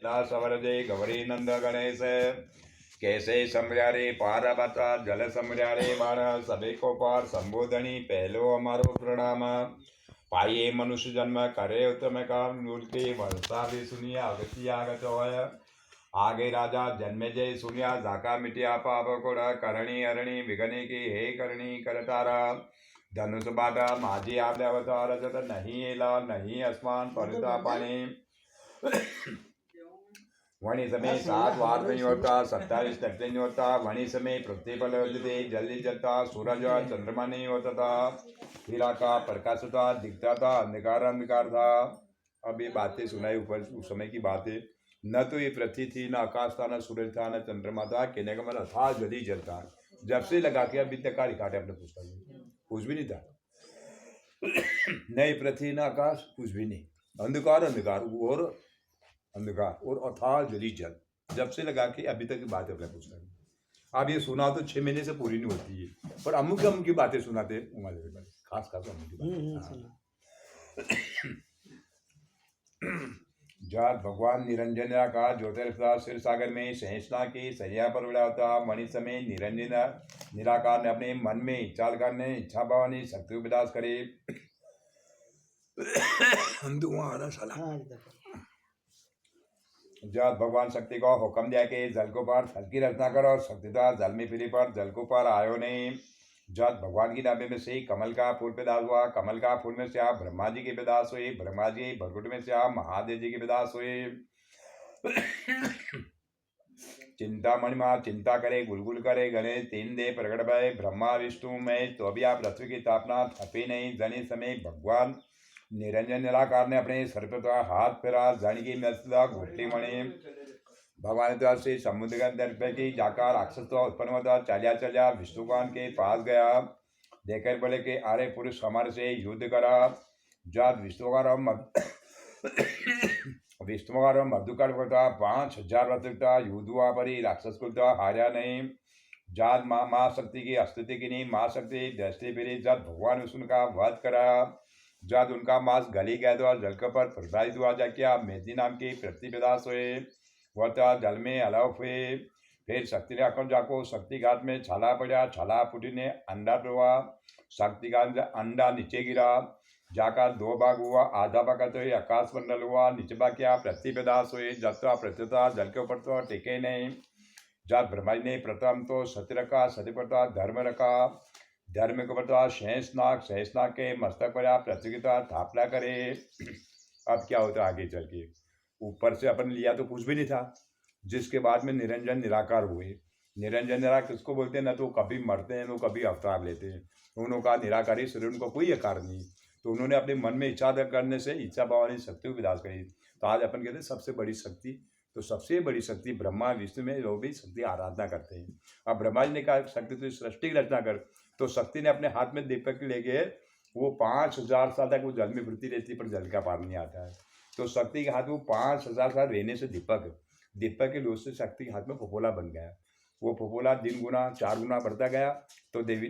कृष्णा सवरजय गौरी नंद गणेश कैसे समर्यारे पार्वता जल समर्यारे बाण सभी को पार संबोधनी पहलो हमारो प्रणाम पाइये मनुष्य जन्म करे उत्तम काम मूर्ति वर्षा भी सुनिया अगति आगत होय आगे राजा जन्मे जय सुनिया जाका मिटिया पाप कोड़ा करणी अरणी विघ्ने की हे करणी करतारा धनुष बाटा माझी आपल्या अवतार जत नहीं एला नहीं आसमान परता पाणी वणी समय 7 वार नहीं होता 27 तक नहीं होता वणी समय पृथ्वी पर होते जल्दी जलता सूरज और चंद्रमा नहीं होता था हीरा का प्रकाश था दिखता था अंधकार अंधकार था। अब ये बातें सुनाई ऊपर उस समय की बातें न तो ये पृथ्वी थी न आकाश था न सूरज था न चंद्रमा था कहने का मतलब था जल्दी जलता जब से लगा के अभी तक का रिकॉर्ड है अपने पुस्तक में कुछ भी नहीं था नहीं पृथ्वी न आकाश कुछ भी नहीं अंधकार अंधकार और अंधकार और अथाह जली जल जब से लगा के अभी तक की बात है अपने पुस्तक में। आप ये सुना तो 6 महीने से पूरी नहीं होती है पर अमुक अमुक की बातें सुनाते हैं खास खास अमुक की बातें। जब भगवान निरंजन का ज्योतिर्प्रसाद क्षीर सागर में सहसना की सरिया पर उड़ा होता मणि समय निरंजन निराकार ने अपने मन में इच्छा करने इच्छा भावनी शक्ति विलास करे जब भगवान शक्ति को हुक्म दिया कि जल को पार थल की रचना करो शक्ति था जल में फिरी पर जल को पार आयो नहीं जब भगवान की नाभि में से कमल का फूल पैदा हुआ कमल का फूल में से आप ब्रह्मा जी की पैदाश हुई ब्रह्मा जी भरकुट में से आप महादेव जी की पैदाश हुई चिंतामणि माँ चिंता करे गुलगुल करे गणेश 3 देव प्रकट भय ब्रह्मा विष्णु में तो भी आप पृथ्वी की स्थापना थपी नहीं जनी समय भगवान निरंजन निराकार ने अपने सर पर हाथ फेरा जन की मृदा घोटली मणि भगवान द्वारा से समुद्र के अंदर की जाकर राक्षस तो उत्पन्न हुआ चलिया विष्णुकान के पास गया देखकर बोले कि अरे पुरुष हमारे से युद्ध करा जब विष्णुकार मधुकर होता 5000 वर्ष तक युद्ध हुआ पर ही राक्षस को हारा नहीं जात माँ शक्ति की स्तुति की नहीं माँ शक्ति दृष्टि फिरी जब भगवान विष्णु का वध करा जब उनका मांस गली गया तो जल के पर प्रसारित हुआ जाके मेदी नाम की पृथ्वी पैदाश हुए वह जल में अलग हुए फिर शक्ति ने जाको शक्ति घाट में छाला पड़ा छाला फूटी ने अंडा हुआ शक्ति घाट अंडा नीचे गिरा जाकर 2 भाग हुआ आधा भाग तो आकाश मंडल हुआ नीचे भाग क्या पृथ्वी पैदाश हुई जब तो पृथ्वी था जल के ऊपर तो टिके नहीं जब ब्रह्मा जी ने प्रथम तो सत्य रखा सत्य पर तो धर्म रखा धर्म के ऊपर शेषनाग के मस्तक पर आप पृथ्वी की तरह स्थापना करे। अब क्या होता है आगे चल के ऊपर से अपन लिया तो कुछ भी नहीं था जिसके बाद में निरंजन निराकार हुए निरंजन निराकार किसको बोलते हैं ना तो कभी मरते हैं वो कभी अवतार लेते हैं उन्होंने कहा निराकारी शरीर उनको कोई आकार नहीं तो उन्होंने अपने मन में इच्छा करने से इच्छा भावनी शक्ति को विलास करी तो आज अपन कहते हैं सबसे बड़ी शक्ति तो सबसे बड़ी शक्ति ब्रह्मा विष्णु में लोग भी शक्ति आराधना करते हैं। अब ब्रह्मा जी ने कहा शक्ति तो सृष्टि की रचना कर तो शक्ति ने अपने हाथ में दीपक ले गए वो 5000 साल तक वो जल में वृत्ति रहती पर जल का पार नहीं आता है तो शक्ति के हाथ में वो 5000 साल रहने से दीपक के लोग से शक्ति के हाथ में फफोला बन गया वो फफोला 3 गुना 4 गुना बढ़ता गया तो देवी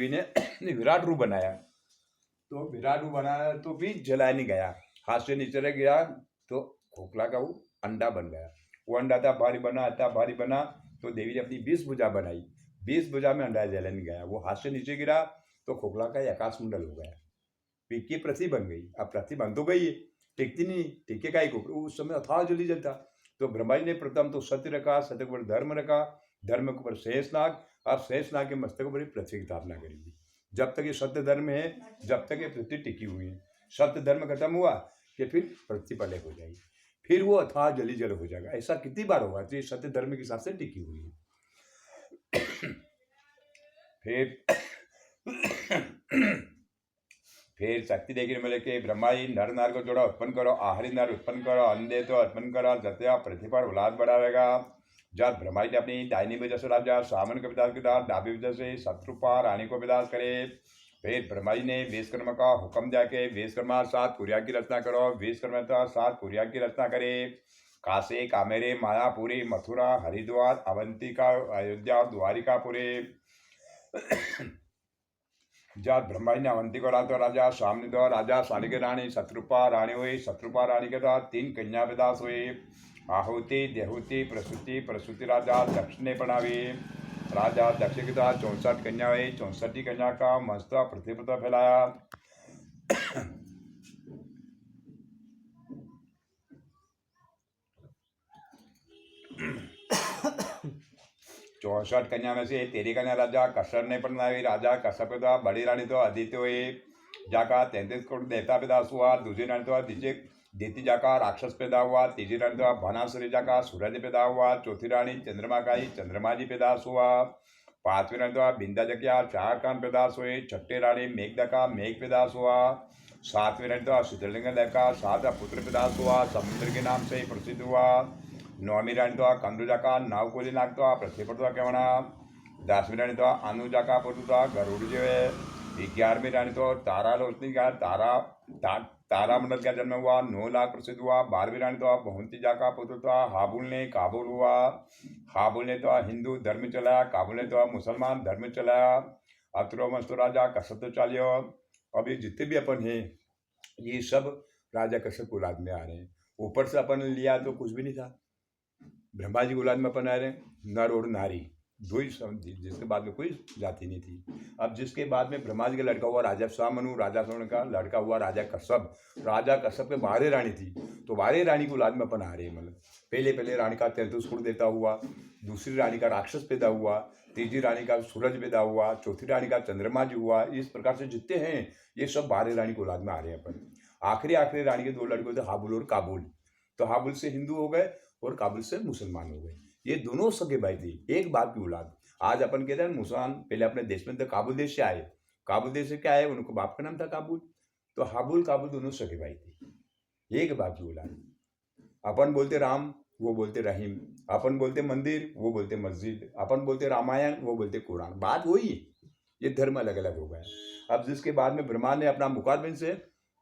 ने विराट रूप बनाया तो विराट रूप बनाया तो भी जलाया नहीं गया हाथ से नीचे गिरा तो खोखला का वो अंडा बन गया वो अंडा था भारी बना तो देवी ने अपनी 20 भुजा बनाई 20 भुजा में अंडा जला नहीं गया वो हाथ से नीचे गिरा तो खोखला का आकाश मंडल हो गया पीकी पृथ्वी बन गई अब पृथ्वी बन तो गई है टिकती नहीं टिके का ही उस समय अथाह जल्दी जलता तो ब्रह्मा जी ने प्रथम तो सत्य रखा सत्य के ऊपर धर्म रखा धर्म के ऊपर शेषनाग और शेषनाग के मस्तक ऊपर पृथ्वी की स्थापना करेगी जब तक ये सत्य धर्म है जब तक ये पृथ्वी टिकी हुई है सत्य धर्म खत्म हुआ कि फिर पृथ्वी प्रलय हो जाएगी फिर वो अथाह जली जल हो जाएगा ऐसा कितनी बार होगा तो ये सत्य धर्म के हिसाब से टिकी हुई है। फिर शक्ति देखने मिले कि ब्रह्मा जी नर नार को जोड़ा उत्पन्न करो आहारी नर उत्पन्न करो अंधे तो उत्पन्न करो जत्या पृथ्वी पर उलाद बढ़ाएगा जब ब्रह्मा जी ने अपनी दाहिनी वजह से राजा सामन को विदास के साथ डाबी वजह से शत्रुपा रानी को विदास करे फिर ब्रह्मा जी ने विश्वकर्मा का हुक्म दिया कि विश्वकर्मा 7 कुरिया की रचना करो विश्वकर्मा 7 कुरिया की रचना करे काशी कामेरे मायापुरी मथुरा हरिद्वार अवंतिका अयोध्या द्वारिकापुरी जात ब्रह्मा जी ने अवंती को राजा राजा सामने दो राजा साली के रानी शत्रुपा रानी हुई शत्रुपा रानी के द्वारा 3 कन्या विदास हुई आहुति देहुति प्रसूति प्रसूति राजा दक्ष ने बनावी राजा दक्ष के द्वारा 64 कन्या हुई 64 कन्या का मस्तक पृथ्वी पर फैलाया 64 कन्या में से 13 कन्या राजा कश्यप ने बनाई राजा कश्यप के द्वारा बड़ी रानी तो अदिति हुई जाका 33 करोड़ देवता पैदा हुआ दूसरी रानी तो दिति जाका राक्षस पैदा हुआ तीसरी रानी तो भानासुरी जाका सूरज पैदा हुआ चौथी रानी चंद्रमा का ही चंद्रमा जी पैदा हुआ पांचवी रानी तो बिंदा जकिया चार कान पैदाश हुए छठी रानी मेघदा का मेघ पैदाश हुआ सातवीं रानी तो शीतलिंग का 7 पुत्र पैदाश हुआ समुद्र के नाम से ही प्रसिद्ध हुआ नौवीं रानी तो कंदुजा का नवकुली नाग तो पृथ्वी पर तो कहना 10वीं रानी तो अनुजा का पुत्र तो गरुड़ जो है 11वीं रानी तो तारा लोचनी का तारा मंडल का जन्म हुआ 9 लाख प्रसिद्ध हुआ 12वीं रानी तो बहुंतीजा का पुत्र तो हाबुल ने काबुल हुआ हाबुल ने तो हिंदू धर्म चलाया काबुल ने तो मुसलमान धर्म चलाया अतरो मस्तु राजा कश्यप तो चालियो। अभी जितने भी अपन हैं ये सब राजा कश्यप औलाद में आ रहे हैं। ऊपर से अपन लिया तो कुछ भी नहीं था, ब्रह्मा जी औलाद में अपन आ रहे हैं, नर और नारी दो ही जिसके बाद में कोई जाति नहीं थी। अब जिसके बाद में ब्रह्मा जी का लड़का हुआ राजा सामनु, राजा सामनु का लड़का हुआ राजा कश्यप। राजा कश्यप के 12 रानी थी, तो 12 रानी को औलाद में अपन आ रहे हैं। मतलब पहले रानी का 33 कुल देता हुआ, दूसरी रानी का राक्षस पैदा हुआ, तीसरी रानी का सूरज पैदा हुआ, चौथी रानी का चंद्रमा जी हुआ। इस प्रकार से जितने हैं ये सब 12 रानी को औलाद में आ रहे हैं अपन। आखिरी रानी के 2 लड़के थे हाबुल और काबुल। तो हाबुल से हिंदू हो गए और काबुल से मुसलमान हो गए। ये दोनों सगे भाई थे, एक बाप की औलाद। आज अपन कहते हैं मुसलमान पहले अपने देश में तो काबुल देश से आए, काबुल देश से क्या आए, उनको बाप का नाम था काबुल। तो हाबुल काबुल दोनों सगे भाई थे, एक बाप की औलाद। अपन बोलते राम, वो बोलते रहीम। अपन बोलते मंदिर, वो बोलते मस्जिद। अपन बोलते रामायण, वो बोलते कुरान। बात वही है, ये धर्म अलग अलग हो गया। अब जिसके बाद में ब्रह्मा ने अपना मुखारबिंद से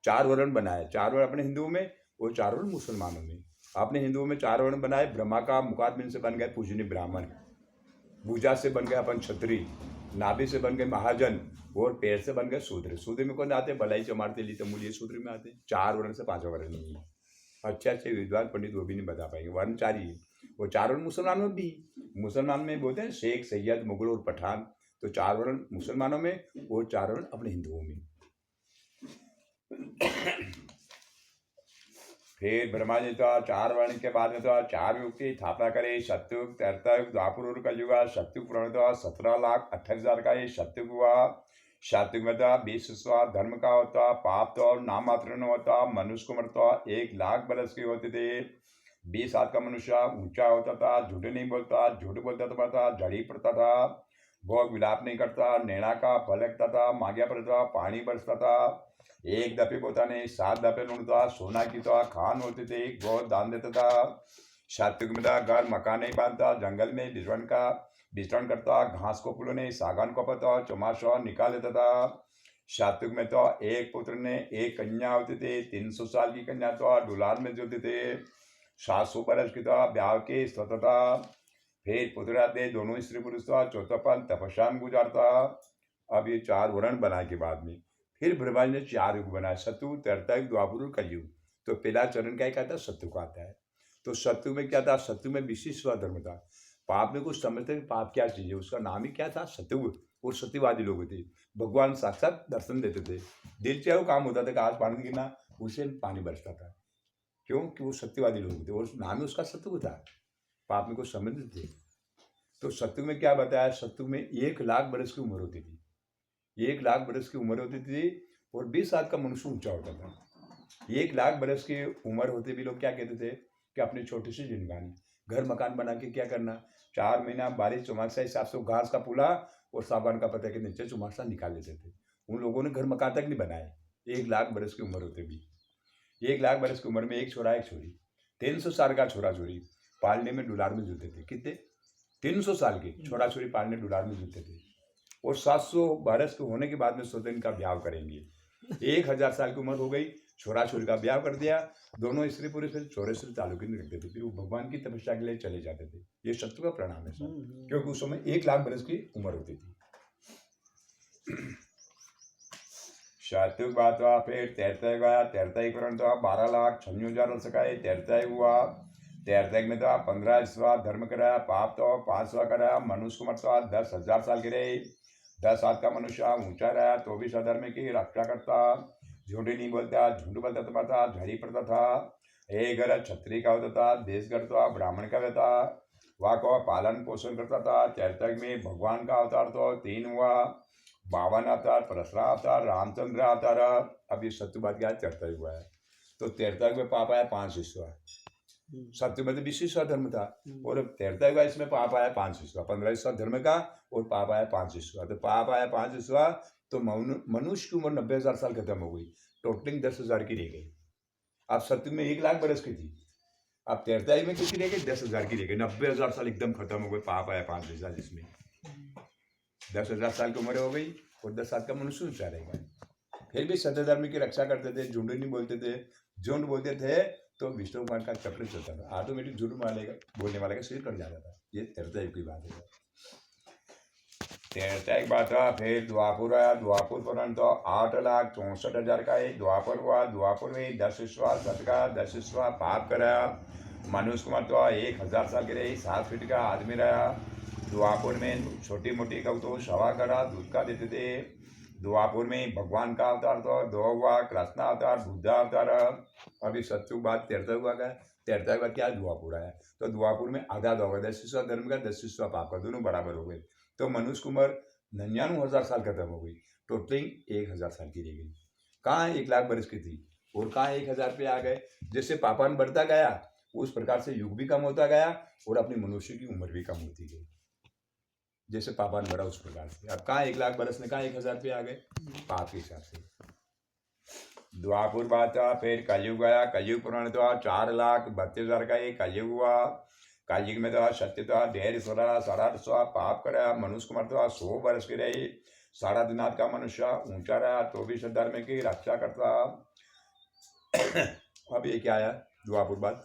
4 वर्ण बनाए, 4 वर्ण अपने हिंदुओं में और 4 वर्ण मुसलमानों में। आपने हिंदुओं में 4 वर्ण बनाए। ब्रह्मा का मुखारबिंद से बन गए पूजनीय ब्राह्मण, भुजा से बन गए अपन क्षत्रिय, नाभि से बन गए महाजन और पैर से बन गए शूद्र। शूद्र में कौन आते? भलाई चमारते ली तमूल, ये शूद्र में आते। 4 वर्ण से 5वां वर्ण नहीं है। अच्छे विद्वान पंडित वो भी नहीं बता पाएंगे, वर्ण 4 ही है। वो 4 वर्ण मुसलमान में भी, मुसलमान में बोलते हैं शेख, सैयद, मुगल और पठान। तो 4 वर्ण मुसलमानों में और 4 वर्ण अपने हिंदुओं में। फिर ब्रह्मा जी तो 4 वर्ण के बाद में तो 4 युग की स्थापना करे। सत्युग, त्रेतायुग, द्वापर और कलयुग। सत्युग पुराण तो 17,28,000 का ये सत्युग हुआ। सत्युग में तो 20 धर्म का होता, पाप तो नाम मात्र न होता। मनुष्य को मरता 1 लाख बरस के होते थे। 20 हाथ का मनुष्य ऊंचा होता था, झूठ नहीं बोलता, झूठ बोलता था, जड़ी पड़ता था, भोग विलाप नहीं करता, नैना का फल लगता था, मांग्या पड़ता, पानी बरसता था, 1 दफे बोता नहीं 7 दफे लूटता, सोना की तो खान होते थे, बहुत दान देता था। सात्विक में था घर मकान नहीं बांधता, जंगल में विचरण करता, घास को पुलो नहीं सागन को पता, चौमासा निकाल देता था। सात्विक में तो 1 पुत्र ने 1 कन्या होते थे। 300 साल की कन्या तो डुलार में जोते थे। 700 बरस की तो ब्याह के स्वतः था। फिर पुत्र आते दोनों स्त्री पुरुष था। चौथापन तपस्या में गुजारता। अब ये 4 वर्ण बनाए के बाद में फिर ब्रह्मा जी ने 4 युग बनाए, सत्युग, त्रेतायुग, द्वापर और कलयुग। तो पहला चरण क्या कहता है? सत्युग का आता है। तो सत्युग में क्या था? सत्युग में विशिष्ट धर्म था। पाप में कुछ समझते पाप क्या चीज़ है, उसका नाम ही क्या था? सत्युग। और सत्यवादी लोग थे, भगवान साक्षात दर्शन देते थे। दिल चाहे वो काम होता था कि आज पानी गिरना, उसे पानी बरसता था। क्यों? कि वो सत्यवादी लोग थे और नाम ही उसका सत्युग था। पाप में कुछ समझते थे। तो सत्युग में क्या बताया? सत्युग में 1 लाख बरस की उम्र होती थी। 1 लाख बरस की उम्र होती थी और 20 हाथ का मनुष्य ऊंचा होता था। 1 लाख बरस की उम्र होते भी लोग क्या कहते थे कि अपनी छोटी सी जिंदगानी, घर मकान बना के क्या करना, 4 महीना बारिश चौमासा हिसाब से घास का पुला और साबुन का पत्ते के नीचे चौमासा निकाल लेते थे। उन लोगों ने घर मकान तक नहीं बनाए 1 लाख बरस की उम्र होते भी। 1 लाख बरस की उम्र में 1 छोरा 1 छोरी, 300 साल का छोरा छोरी पालने में डुलार में जुलते थे। कितने? 300 साल के छोरा छोरी पालने डुलार में जुलते थे। और 700 बरस के होने के बाद में सोते इनका ब्याह करेंगे। 1000 साल की उम्र हो गई, छोरा छोरी का ब्याह कर दिया, दोनों स्त्री पुरुष फिर छोरे से ताल्लुक नहीं रखते थे। फिर वो भगवान की तपस्या के लिए चले जाते थे। ये सत्य का प्रणाम है सर, क्योंकि उस समय 1 लाख बरस की उम्र होती थी। शतुक बात हुआ, फिर तैरते गया, तैरता ही परंतु 12,96,000 वर्ष का तैरता ही हुआ। तैरते में तो 15 धर्म कराया, पाप तो 5 कराया, मनुष्य को मतलब 10,000 साल के रहे। 10 हाथ का मनुष्य ऊंचा रहा तो भी सधर्म की रक्षा करता, झूठी नहीं बोलता, झूठ बोलता था, झड़ी पड़ता था। एक घर क्षत्रिय का होता था, देश करता ब्राह्मण का रहता, वहाँ को पालन पोषण करता था। तैरतक में भगवान का अवतार तो 3 हुआ, 52 अवतार, परशुराम अवतार, रामचंद्र अवतार। अब ये सत्यवाद क्या तैरता हुआ है। तो तैरतक में पाप आया 5 विश्व, सत्य में तो 20 धर्म था, और तैरता हुआ इसमें पाप आया 5 विश्व, 15 धर्म का, और पाप आया 5 विश्व। तो पाप आया 5 विश्व, तो मनुष्य की उम्र 90,000 साल खत्म हो गई, टोटलिंग 10,000 की रह गई। अब सत्य में 1,00,000 बरस की थी, अब तैरताई में कितनी रह गई, 10,000 की रह गई। 90,000 साल एकदम खत्म हो गए, पाप आया 5 विश्व, जिसमें 10,000 साल की उम्र हो गई, और 10 साल का मनुष्य ऊंचा रहेगा। फिर भी सत्य धर्म की रक्षा करते थे, झूठ नहीं बोलते थे। झूठ बोलते थे तो विष्णु भगवान का चक्र चलता था, ऑटोमेटिक झूठ बोलने वाले का सिर कट जाता था। ये तैरता की बात है। तैरता एक बात था। फिर द्वापुर आया, द्वापुर पर तो 8,64,000 का एक द्वापुर हुआ। द्वापुर में 10 विश्वा सत का 10 विश्वा पाप कराया। मनुष्य कुमार तो 1,000 साल के रहे, 7 फीट का आदमी रहा। द्वापुर में छोटी मोटी गौ तो सवा करा दूध का देते थे। द्वापुर में भगवान का अवतार तो 2 हुआ, कृष्ण अवतार, बुद्धा अवतार। अभी सत्युग बाद तैरता हुआ गया, तैरता हुआ क्या द्वापुर आया। तो द्वापुर में आधा होगा, 10 विश्वा धर्म का, 10 विश्वा पाप का, दोनों बराबर हो गए। तो मनुष्य की उम्र 99,000 साल खत्म हो गई, टोटलिंग 1,000 साल की रह गई। कहाँ 1,00,000 बरस की थी, और कहाँ 1,000 पे आ गए। जैसे पापान बढ़ता गया उस प्रकार से युग भी कम होता गया, और अपनी मनुष्य की उम्र भी कम होती गई। जैसे पापान बढ़ा उस प्रकार से। अब कहाँ 1,00,000 बरस में कहाँ 1,000 पे आ गए, पाप के हिसाब से। द्वापुर बात था, फिर कलयुग आया। कलयुग पुराण तो 4,32,000 का एक कलयुग हुआ। कलयुग में तो सत्य था 1,500 850 पाप कराया। मनुष्य कुमार तो 100 वर्ष की रही, 3.5 का मनुष्य ऊंचा रहा तो भी धर्म की रक्षा करता। अब ये क्या आया, द्वापुर बात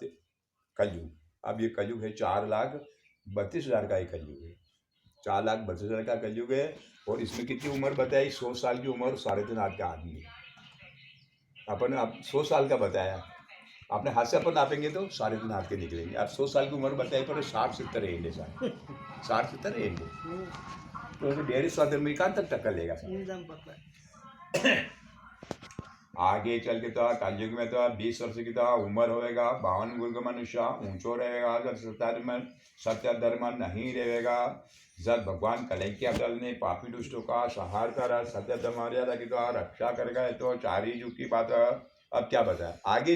कलयुग। अब ये कलयुग है 4,32,000 का एक कलयुग है, 4,32,000 का कलयुग है। और इसमें कितनी उम्र बताई, 100 साल की उम्र, 3.5 हाथ का आदमी। अपन अब 100 साल का बताया, अपने हाथ से अपन नापेंगे तो 3.5 हाथ के निकलेंगे। अब 100 साल की उम्र बताई पर 60-70 रहेंगे, 60-70 रहेंगे, तो 1,500 आदमी में कहाँ तक टक्कर लेगा साहब। आगे चल के तो कलयुग में तो 20 वर्ष की तो उम्र होएगा, 52 गुण का मनुष्य ऊंचो रहेगा। जब सत्य धर्म नहीं रहेगा, जब भगवान कलैकी अवतार ने पापी दुष्टों का संहार करा, सत्य धर्म की तो रक्षा करेगा। तो 4 ही युग की बात है। अब क्या बताया, आगे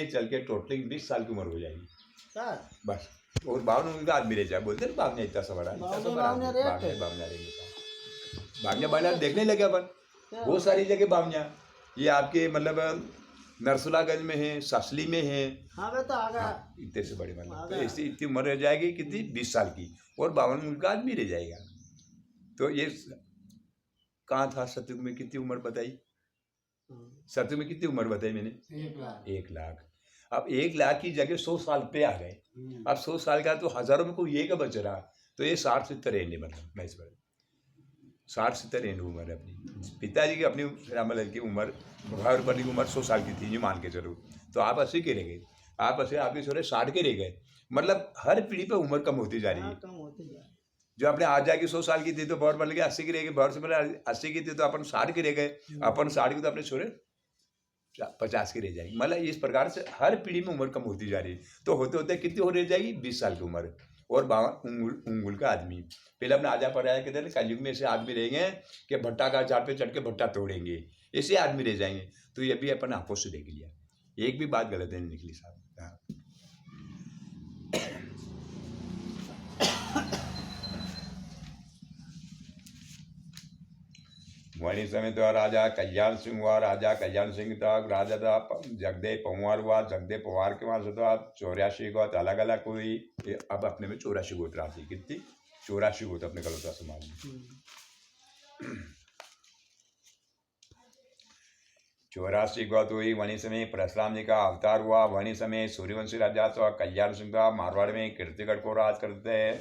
चल के टोटलिंग 20 साल की उम्र हो जाएगी बस, और 52 का आदमी रह जाए। बोलते ना बावनिया इतना सा बड़ा, बावनिया देखने लगे अपन, बहुत सारी जगह बावनिया। ये आपके मतलब नरसुलागंज में है, सासली में है। हाँ तो आगा इतने से बड़े मतलब, तो ऐसी इतनी उम्र रह जाएगी कितनी, 20 साल की, और 52 का आदमी रह जाएगा। तो ये कहाँ था सतयुग में, कितनी उम्र बताई, सतयुग में कितनी उम्र बताई मैंने, 1,00,000। अब 1,00,000 की जगह 100 साल पे आ गए। अब 100 साल का तो हजारों में कोई एक बच रहा, तो ये 60-70 रहेंगे। मतलब मैं इस पर 60-70 रहेंगे उम्र अपनी। पिताजी की अपनी रामलाल की उम्र, भगवान की उम्र 100 साल की थी, ये मान के चलो। तो आप 80 के रह गए, आप 80, आपके छोरे 60 के रह गए। मतलब हर पीढ़ी पे उम्र कम होती जा रही है। जो अपने आज जाके 100 साल की थी तो बहुत बन गया 80 की रह गई, बहुत से पहले 80 की थी तो अपन 60 के रह गए, अपन 60 की तो अपने छोरे 50 की रह जाएगी। मतलब इस प्रकार से हर पीढ़ी में उम्र कम होती जा रही है। तो होते होते कितनी हो रह जाएगी, 20 साल की उम्र, और 52 उंगुल का आदमी। पहले अपने आजा पर आया कहते हैं कलयुग में ऐसे आदमी रहेंगे कि भट्टा का झाड़ पे चढ़ के भट्टा तोड़ेंगे, ऐसे आदमी रह जाएंगे। तो ये भी अपन आंखों से देख लिया, एक भी बात गलत नहीं निकली साहब। वही समय तो राजा कल्याण सिंह हुआ। राजा कल्याण सिंह था, राजा था जगदेव पवार हुआ। जगदेव पवार के वहां से तो आप 84 गोत अलग अलग हुई। अब अपने में 84 गोत्र आती, कितनी 84 गोत्र अपने गलौता समाज में। 84 गोत हुई। वहीं समय परशुराम जी का अवतार हुआ। वहीं समय सूर्यवंशी राजा तो कल्याण सिंह था, मारवाड़ में कीर्तिगढ़ को राज करते हैं।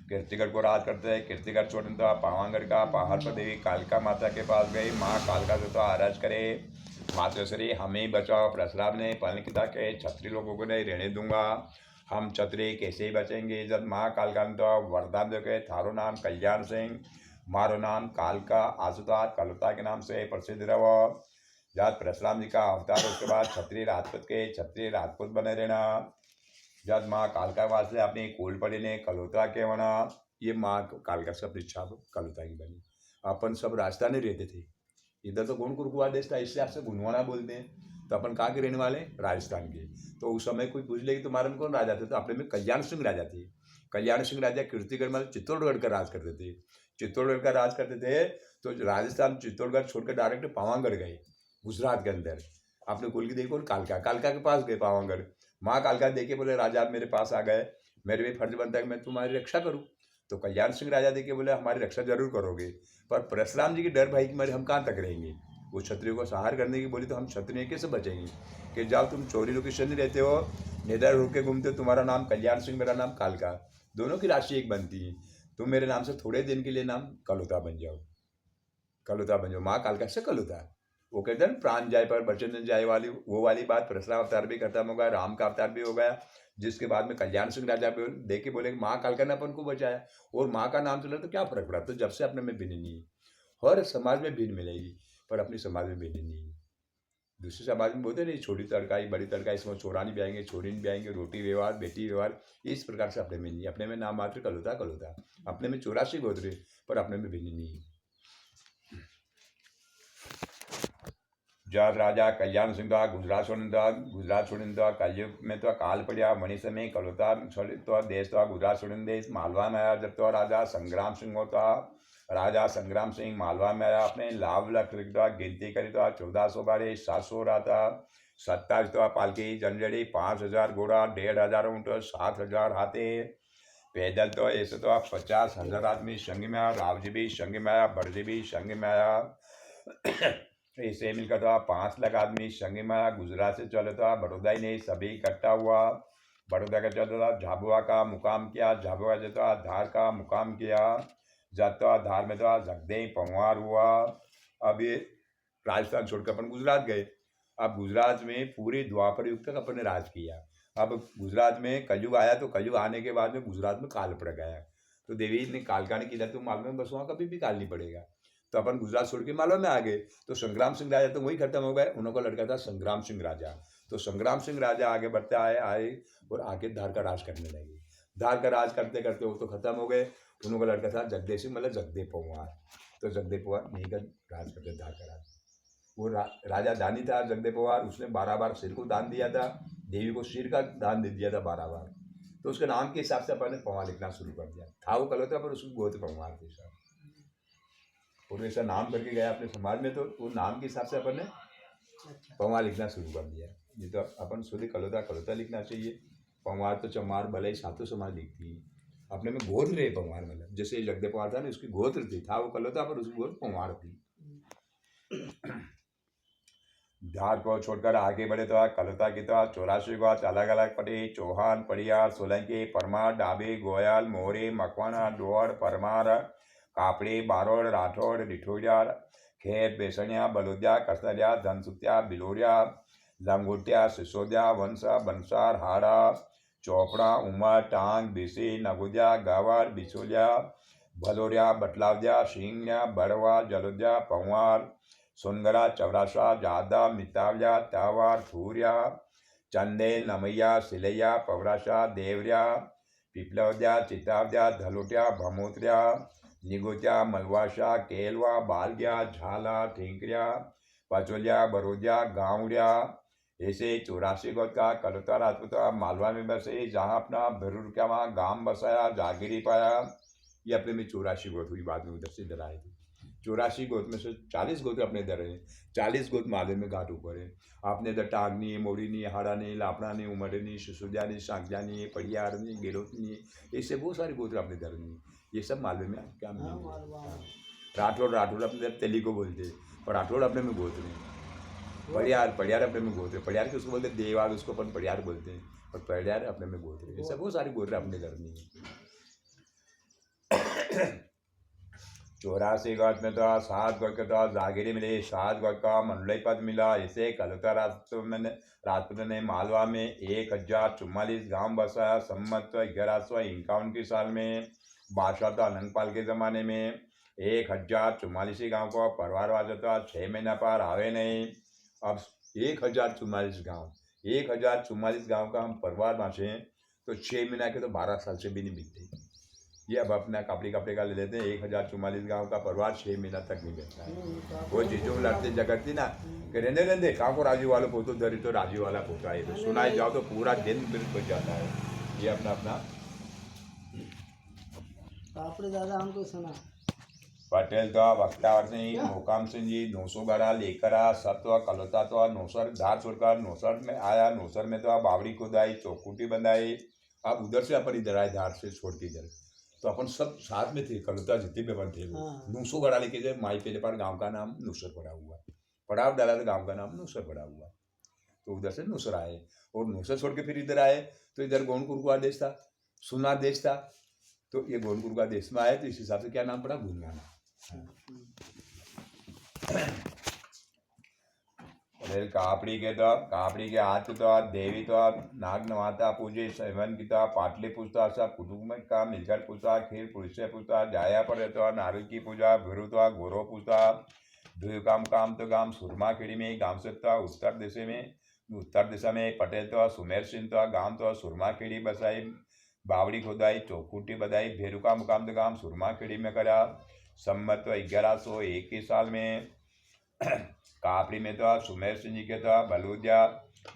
कीर्तिगढ़ को राज करते हैं। कीर्तिगढ़ छोड़ने तो पावागढ़ का पहाड़ पर देवी कालिका माता के पास गई। माँ कालिका से तो आरज करे, मातेश्वरी हमें बचाओ। परशुराम ने पहले किया के क्षत्रिय लोगों को नहीं रहने दूंगा, हम क्षत्रिय कैसे ही बचेंगे। जब माँ कालिका ने तो वरदान दे के थारो नाम कल्याण सिंह, मारो नाम कालका आसुदात कलुता के नाम से प्रसिद्ध रहो। जब परशुराम जी का अवतार उसके बाद क्षत्रिय राजपूत बने रहना। जब माँ कालका वास्ते अपनी कुल पड़ी ने कलुता के बना, ये माँ कालका से अपनी इच्छा कलुता की बनी। अपन सब राजस्थानी रहते थे, इधर तो गुण कुरकुआ देश था, इसलिए आपसे गुणवाना बोलते हैं। तो अपन कहाँ के रहने वाले, राजस्थान के। तो उस समय कोई पूछ ले कि तुम्हारे में कौन राजा थे, तो अपने में कल्याण सिंह राजा थे। कल्याण सिंह राजा कीर्तिगढ़ में चित्तौड़गढ़ का राज करते थे। चित्तौड़गढ़ का राज करते थे तो राजस्थान चित्तौड़गढ़ छोड़कर डायरेक्ट पावागढ़ गए, गुजरात के अंदर। आपने कुल की देखो कालका, कालका के पास गए पावागढ़। माँ कालका देखे बोले राजा आप मेरे पास आ गए, मेरे भी फर्ज बनता है कि मैं तुम्हारी रक्षा करूँ। तो कल्याण सिंह राजा देखे बोले हमारी रक्षा जरूर करोगे, पर परशुराम जी की डर भाई कि मारे हम कहाँ तक रहेंगे। वो क्षत्रियो को सहार करने की बोली तो हम क्षत्रिय कैसे बचेंगे। कि जाओ तुम चोरी लोकेशन नहीं रहते हो, निधर होके के घूमते हो, तुम्हारा नाम कल्याण सिंह मेरा नाम कालका, दोनों की राशि एक बनती है। तुम मेरे नाम से थोड़े दिन के लिए नाम कलुता बन जाओ, कलुता बन जाओ। माँ कालका से कलुता। वो कहते हैं प्राण जाए पर वचन जाए वाली, वो वाली बात। परशुराम अवतार भी खत्म हो गया, राम का अवतार भी हो गया, जिसके बाद में कल्याण सिंह राजा देखे बोले माँ कालका ने अपन को बचाया, और माँ का नाम चला तो क्या फर्क पड़ा। तो जब से अपने में भिन्न नहीं है। हर समाज में भिन्न मिलेगी, पर अपनी समाज में भिन्न नहीं है। दूसरे समाज में बोलते नहीं छोटी तड़काई बड़ी तड़काई, इसमें छोरा नहीं ब्याएंगे, छोरी नहीं ब्याएंगे, रोटी व्यवहार बेटी व्यवहार, इस प्रकार से अपने में नहीं। अपने में नाम मात्र कलुता कलुता, अपने में 84 गोत्र, पर अपने में भिन्न नहीं है। जब राजा कल्याण सिंह था गुजरात छोड़ने था कलयुग में तो काल पड़ा मणि समय कलुता तो देश तो गुजरात छोड़ने देश मालवा में आया। जब तो राजा संग्राम सिंह होता, राजा संग्राम सिंह मालवा में आया, अपने लाभ लख लिखता गिनती करी तो 1412 700 रहा था। 27 तो पालकी जनजड़ी 5000 घोड़ा 1500 ऊँट 7000 हाथे। पैदल तो ऐसे तो 50,000 आदमी संग में आया, रावजी भी संग में आया, बड़जी भी संग में आया। ऐसे मिलकर तो 5 लाख आदमी संग में आया। गुजरात से चले तो बड़ौदा ही नहीं सभी इकट्ठा हुआ। बड़ौदा का चलता था झाबुआ का मुकाम किया, झाबुआ से तो धार का मुकाम किया, जब तो धार में तो जगदे पंवार हुआ। अब ये राजस्थान छोड़कर अपन गुजरात गए। अब गुजरात में पूरे द्वापर युग तक अपन ने राज किया। अब गुजरात में कलयुग आया, तो कलयुग आने के बाद में गुजरात में काल पड़ गया। तो देवी ने कालका ने किया तो मालवा में बस वहाँ कभी भी काल नहीं पड़ेगा। तो अपन गुजरात छोड़ के मालवा में आ गए। तो संग्राम सिंह राजा तो वही खत्म हो गए, उनको लड़का था संग्राम सिंह राजा। तो संग्राम सिंह राजा आगे बढ़ते आए और आगे धार का राज करने लगे। धार का राज करते करते वो तो खत्म हो गए। उनको लड़का था जगदेव सिंह, मतलब जगदेव पंवार। तो जगदेव पंवार नहीं कर राज करते धार का राज। वो राजा दानी था जगदेव पंवार, उसने 12 बार सिर को दान दिया था, देवी को सिर का दान दे दिया था 12 बार। तो उसके नाम के हिसाब से अपन ने पंवार लिखना शुरू कर दिया था। वो कल था पर उसको गोत्र पंवार के हिसाब, और ऐसा नाम करके गया अपने समाज में, तो वो नाम के हिसाब से अपन ने पंवार लिखना शुरू कर दिया। ये तो अपन शुद्ध कलौता कलौता लिखना चाहिए। पंवार तो चमार भले ही सातों समाज लिखती है। अपने में गोत्र है पंवार, मतलब जैसे जगदेव पंवार था ना, उसकी गोत्र थी, था वो कलौता पर उसकी गोत्र पंवार थी। धार को छोड़कर आगे बढ़े तो कलौता की तो 84 गोत अलग अलग पड़ी। चौहान, परियार, सोलंकी, परमार, डाबी, गोयल, मोरी, मकवाना, डोर, परमार, कापड़ी, बारोड़, राठौड़, डिठोरिया, खेत, बेसनिया, बलुदिया, कसरिया, धनसुतिया, बिलोरिया, लंगोटिया, सिसोदिया, वंशा, बंसार, हाड़ा, चौपड़ा, उमर, टांग, बिसी, नगुदिया, गावर, बिचोलिया, भलोरिया, बटलावदिया, सिंगया, बड़वा, जलोदिया, पंवार, सुनगरा, चौरासा, जादा, मितावलिया, तावार, थूरिया, चंदेल, नमैया, सिलैया, पवरासा, देवरिया, पिपलवदिया, चितावदिया, धलोटिया, भमोत्रिया, निगोतिया, मलवासा, केलवा, बालगिया, झाला, ठिंकरिया, पचोलिया, बरोदिया, गाँवड़िया। ऐसे 84 गोत का कलौता राजपूत मालवा में बसे, जहाँ अपना भरूर का वहाँ गांव बसाया, जागीरी पाया। ये अपने में 84 गोत हुई, बाद में उधर से इधर आए थे। 84 गोत में से 40 गोत्र अपने इधर है, 40 गोत मालवे में घाट ऊपर है। आपने इधर टांगनी, मोड़ीनी, हाड़ानी, लापड़ानी, उमरनी, सुसुदियानी, सांगजानी, पड़ियारनी, गेलोतनी, ऐसे बहुत सारे गोत्र अपने इधर नहीं। ये सब मालवे में क्या मिलेंगे। राठौड़, राठौड़ अपने इधर तेली को बोलते हैं, पर राठौड़ अपने में गोत्र है। पड़ियार, पड़ियार अपने में गोत्र है। पड़ियार के उसको बोलते हैं देवाल, उसको अपन पड़ियार बोलते हैं, और पड़ियार अपने में गोत्र है। ये सब बहुत सारे गोत्र अपने इधर नहीं है। 84 गज में तो 7 गज का तो जागीरी मिली, 7 गज का मंडली पद मिला। इसे कलकत्ता राजपूत ने मालवा में 1044 गांव बसाया। सम्मत 1151 की साल में बादशाह था अनंगपाल के ज़माने में 1044 गाँव को परिवार वाजा था। 6 महीना पर आवे नहीं। अब 1044 गाँव का हम परिवार बाँचे तो 6 महीना के तो 12 साल से भी नहीं बीतते। ये अब अपना कपड़े का ले लेते हैं। 1044 गाँव का परिवार 6 महीना तक नहीं बैठता है। वो चीज़ों लड़ते झगड़ती ना कि रहने रहने कहाँ को राजू वाला पोतो दरी तो राजू वाला पोता है, तो सुनाई जाओ तो पूरा दिन बिल्कुल बच जाता है। ये अपना अपना कापड़े दादा हमको सुना। पटेल तो बख्तावर सिंह, मोकाम सिंह जी 900 गड़ा लेकर आ। सब तो कलौता तो नौसर धार छोड़कर नौसर में आया। नौसर में तो बावड़ी खुदाई, चौकुटी बंधाई। अब उधर से अपन इधर आए धार से छोड़ के इधर, तो अपन सब साथ में थे। कलौता जितने भी अपन थे वो 900 गड़ा लेके जाए। माई पेले पर गांव का नाम नूसर पड़ा हुआ, पड़ाव डाला तो गांव का नाम नूसर पड़ा हुआ। तो उधर से नूसर आए और नूसर छोड़ के फिर इधर आए तो इधर गोंडकुरकुआ देश था, सुनार देश था। तो ये गोंडकुरकुआ देश में आए तो इस हिसाब से क्या नाम पड़ा, गुनगाना। कापड़ी के हाथ तो देवी तो नाग नवाता पूजे सेवन की तो पाटली पूछता, सब कुटुंब का मिलकर पूछता। खीर पुरुष से पूछता, जाया पर रहता नारियल की पूजा। भिरु तो गोरो पूछता। भिरु काम तो गांव सुरमा खेड़ी में गांव से था। उत्तर दिशा में पटेल तो सुमेर सिंह तो गांव तो सुरमा खेड़ी बसाई। बावड़ी खुदाई, चौकुटी बधाई। भेरू का मुकाम तो गांव सुरमा खेड़ी में करा। सम्मत 1101 की साल में कापड़ी में तो सुमेर सिंह जी के तो बलूदिया,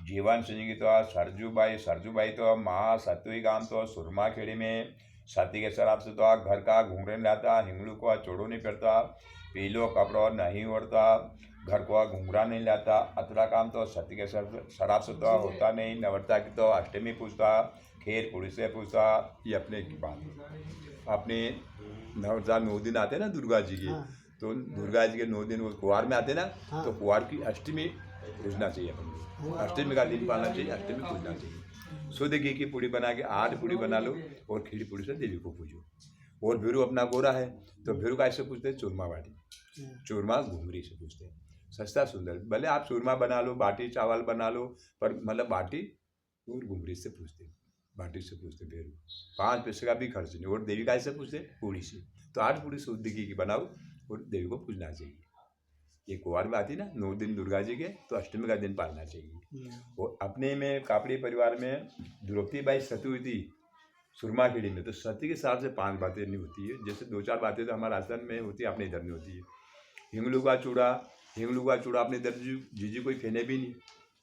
जीवन सिंह की तो सरजूबाई तो महासतुई गांव तो सुरमा खेड़ी में। सती के शराब से तो घर का घूंघरे लाता। हिंगलू को चोड़ो नहीं पड़ता, पीलो कपड़ो नहीं ओढ़ता, घर को घूंघरा नहीं लाता। अतरा काम तो सती के शराब से तो होता नहीं। नवरता की तो अष्टमी पूछता, खीर पूरी से पूछता। ये अपने की बात। अपने नवरता 9 दिन आते ना दुर्गा जी के, तो दुर्गा जी के 9 दिन वो कुवार में आते ना, तो कुवार की अष्टमी पूजना चाहिए अपन को। अष्टमी का दिन पालना चाहिए, अष्टमी पूजना चाहिए। शुद्ध घी की पूड़ी बना के 8 पूड़ी बना लो और खीर पूड़ी से देवी को पूजो। और भिरू अपना गोरा है तो भिरू का ऐसे पूछते हैं चूरमा बाटी, चूरमा घुंगरी से पूछते हैं। सस्ता सुंदर, भले आप चूरमा बना लो, बाटी चावल बना लो, पर मतलब बाटी और घुंगरी से पूछते हैं। बाटी से पूछते भिरू, 5 पैसे का भी खर्च नहीं। और देवी का ऐसे पूछते पूड़ी से, तो 8 पूड़ी शुद्ध घी की बनाओ और देवी को पूजना चाहिए। ये कुवार में आती ना 9 दिन दुर्गा जी के, तो अष्टमी का दिन पालना चाहिए। और अपने में कापड़ी परिवार में द्रौपदी बाई सती हुई थी सुरमा खेड़ी में, तो सती के हिसाब से 5 बातें नहीं होती है। जैसे 2-4 बातें तो हमारे राजस्थान में होती है, अपने इधर नहीं होती है। हिंगलू का चूड़ा अपने इधर जीजी कोई फेने भी नहीं।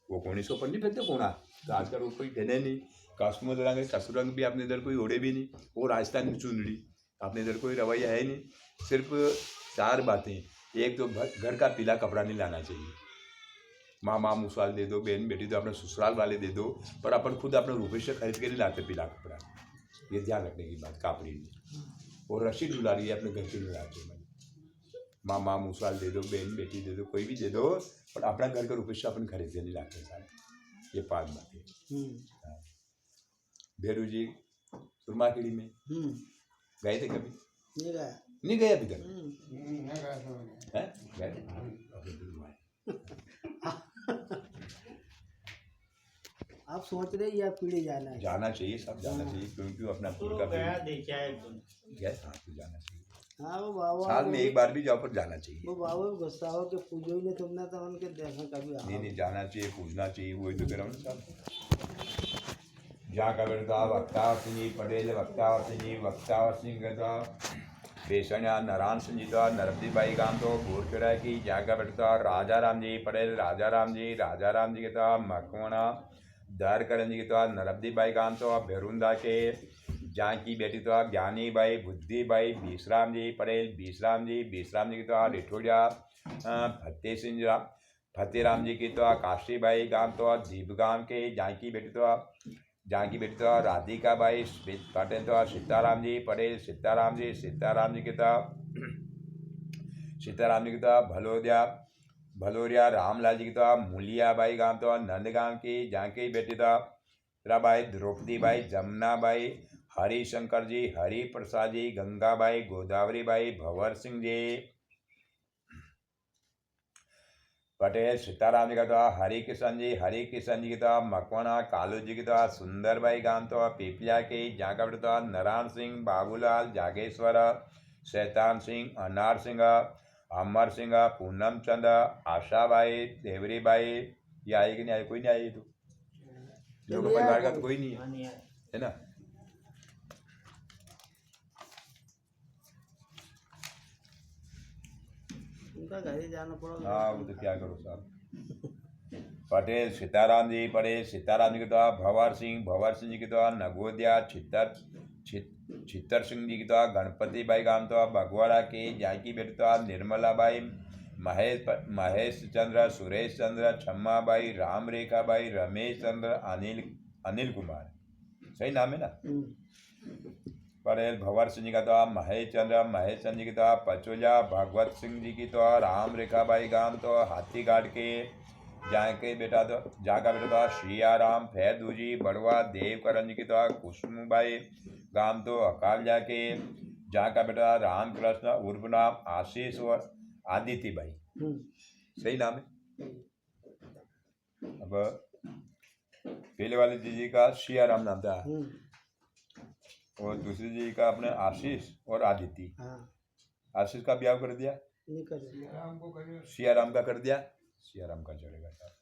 वो कोने से ऊपर नहीं फेंकते कोना, तो आजकल वो कोई फेने नहीं। काश्मीर रंग कसुरंग भी अपने इधर कोई ओढ़े भी नहीं। वो राजस्थान की चुनरी, अपने इधर कोई रवैया है नहीं। सिर्फ 4 बातें। एक तो घर का पीला कपड़ा नहीं लाना चाहिए। माँ मुसवाल दे दो, बहन बेटी तो अपने ससुराल वाले दे दो, पर अपन खुद अपने रुपये से खरीद के नहीं लाते पीला कपड़ा। ये ध्यान रखने की बात कापड़ी में। और रस्सी डुला रही है अपने घर के लाते माँ मुसवाल दे दो, बहन बेटी दे दो, कोई भी दे दो, पर अपना घर के रुपये से अपन खरीद के नहीं लाते सारे। ये 5 बातें। भेरू जी सुरमा खेड़ी में गए थे कभी? नहीं गए अभी तक? गए थे। आप सोच रहे या पीढ़ी जाना है? जाना चाहिए, सब जाना चाहिए, क्योंकि अपना तो गया देखा है एकदम। गया तो जाना चाहिए। हाँ वो बाबा साल में एक बार भी जाओ, पर जाना चाहिए। वो बाबा गुस्सा हो के पूजो ही नहीं तुमने, तो उनके देखा कभी नहीं जाना चाहिए, पूजना चाहिए। वही तो कह रहा हूँ ना साहब। जहाँ का बेटा वक्तावर सिंह जी पटेल, वक्तावर सिंह का बेसणिया नारायण सिंह जी का नरपती बाई गांव तो घोरखेड़ा की। जहाँ का बेटा राजा राम जी पटेल, राजा राम जी के तो मकवाना दरकरण जी के तो नरपती बाई गांव तो भेरुंदा के। जहाँ की बेटी तो ज्ञानी बाई, बुद्धि बाई, बीसराम जी पटेल, बीसराम जी की तो रिठोड़िया। फतेहराम जी की तो काशी बाई गांव तो दीप गांव के। जहाँ की बेटी तो राधिका बाई पटेल तो सीताराम जी पटेल, सीताराम जी की तो भलोरिया। रामलाल जी की तो मूलिया बाई गांव तो नंद गांव की। जहाँ की बेटी तो बाई द्रौपदी बाई, जमुना बाई, हरिशंकर जी, हरि प्रसाद जी, गंगाबाई, गोदावरी बाई, भंवर सिंह जी, पटेल सीताराम जी का तो हरि किशन जी की तो मकवाना कालू जी की तो सुंदर भाई गांव तो पीपलिया के जाका तो नारायण सिंह, बाबूलाल, जागेश्वर, शैतान सिंह, अनार सिंह, अमर सिंह, पूनम चंद, आशाबाई, देवरी बाई। ये आई कि नहीं आई? कोई नहीं आई तो लोग परिवार का तो कोई नहीं है, हाँ, नहीं आया। है ना। उनका घर ही जाना पड़ा। हाँ वो तो क्या करो साहब। पटेल सीताराम जी, पटेल सीताराम जी के द्वारा भंवर सिंह जी के द्वारा नगोदिया, छितर सिंह जी के द्वारा गणपति बाई गाम तो बगवाड़ा के जानकी बेट तो निर्मला बाई, महेश चंद्र, सुरेश चंद्र, छम्मा बाई, राम रेखा बाई, रमेश चंद्र, अनिल कुमार, सही नाम है ना। पटेल भंवर सिंह जी का तो महेश चंद्र जी की तो पचोजा, भगवत सिंह जी की तो राम रेखा बाई गाम तो हाथीघाट के जाके बेटा तो जाका बेटा तो श्रियाराम, फैदू जी, बड़वा देवकरण जी की तो कुसुमबाई गाम तो अकाल जाके जाका बेटा रामकृष्ण उर्फ नाम आशीष और आदिति बाई, सही नाम है। अब पहले वाले जी का श्रियाराम नाम था और दूसरी जी का अपने आशीष और आदिति। हाँ आशीष का ब्याह कर दिया, नहीं कर रहे। सियाराम का कर दिया, सियाराम का चलेगा साहब।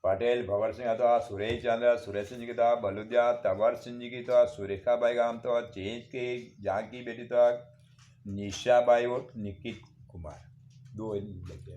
पटेल भंवर सिंह तो सुरेश चंद्र, सुरेश सिंह जी की तो बलुदिया, तंवर सिंह जी की तो सुरेखा बाई गाम तो चेंज के जहाँ की बेटी तो निशा बाई और निकित कुमार, दो लगे।